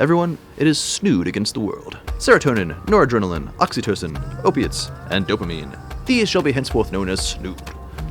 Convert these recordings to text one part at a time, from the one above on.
Everyone, it is Snood against the world. Serotonin, noradrenaline, oxytocin, opiates, and dopamine. These shall be henceforth known as Snood.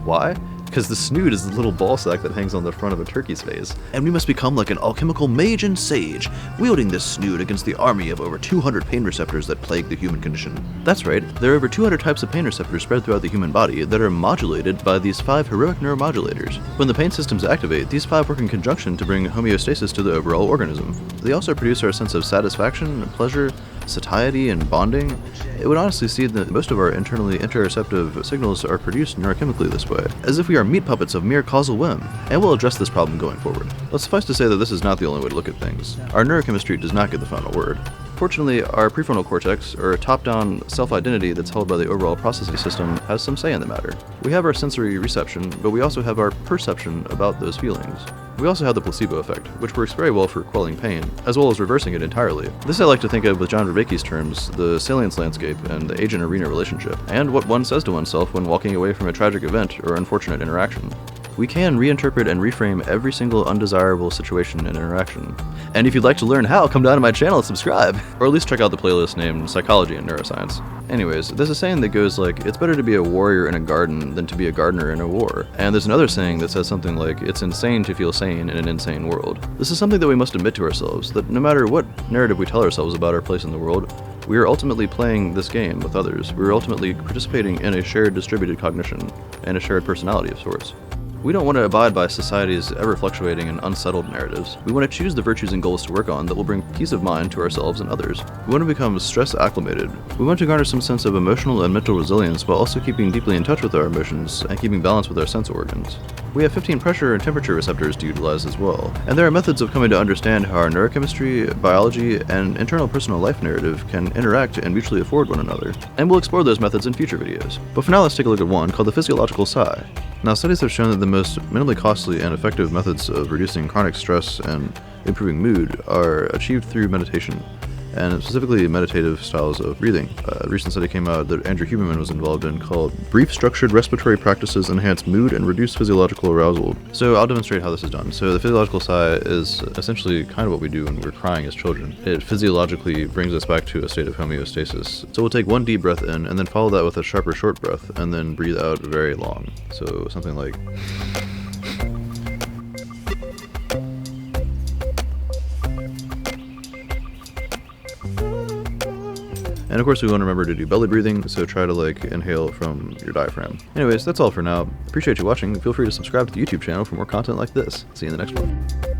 Why? Because the snood is the little ball sack that hangs on the front of a turkey's face. And we must become like an alchemical mage and sage, wielding this snood against the army of over 200 pain receptors that plague the human condition. That's right, there are over 200 types of pain receptors spread throughout the human body that are modulated by these 5 heroic neuromodulators. When the pain systems activate, these 5 work in conjunction to bring homeostasis to the overall organism. They also produce our sense of satisfaction, pleasure, satiety, and bonding. It would honestly seem that most of our internally interoceptive signals are produced neurochemically this way, as if we are meat puppets of mere causal whim, and we'll address this problem going forward. Let's suffice to say that this is not the only way to look at things. Our neurochemistry does not get the final word. Fortunately, our prefrontal cortex, or top-down self-identity that's held by the overall processing system, has some say in the matter. We have our sensory reception, but we also have our perception about those feelings. We also have the placebo effect, which works very well for quelling pain, as well as reversing it entirely. This I like to think of with John Vervaeke's terms, the salience landscape and the agent-arena relationship, and what one says to oneself when walking away from a tragic event or unfortunate interaction. We can reinterpret and reframe every single undesirable situation and interaction. And if you'd like to learn how, come down to my channel and subscribe! Or at least check out the playlist named Psychology and Neuroscience. Anyways, there's a saying that goes like, it's better to be a warrior in a garden than to be a gardener in a war. And there's another saying that says something like, it's insane to feel sane in an insane world. This is something that we must admit to ourselves, that no matter what narrative we tell ourselves about our place in the world, we are ultimately playing this game with others. We are ultimately participating in a shared distributed cognition, and a shared personality of sorts. We don't want to abide by society's ever-fluctuating and unsettled narratives. We want to choose the virtues and goals to work on that will bring peace of mind to ourselves and others. We want to become stress-acclimated. We want to garner some sense of emotional and mental resilience while also keeping deeply in touch with our emotions and keeping balance with our sense organs. We have 15 pressure and temperature receptors to utilize as well, and there are methods of coming to understand how our neurochemistry, biology, and internal personal life narrative can interact and mutually afford one another. And we'll explore those methods in future videos. But for now, let's take a look at one called the physiological sigh. Now, studies have shown that the most minimally costly and effective methods of reducing chronic stress and improving mood are achieved through meditation, and specifically meditative styles of breathing. A recent study came out that Andrew Huberman was involved in called Brief Structured Respiratory Practices Enhance Mood and Reduce Physiological Arousal. So I'll demonstrate how this is done. So the physiological sigh is essentially kind of what we do when we're crying as children. It physiologically brings us back to a state of homeostasis. So we'll take one deep breath in and then follow that with a sharper short breath and then breathe out very long. So something like... And of course we want to remember to do belly breathing, so try to inhale from your diaphragm. Anyways, that's all for now. Appreciate you watching. Feel free to subscribe to the YouTube channel for more content like this. See you in the next one.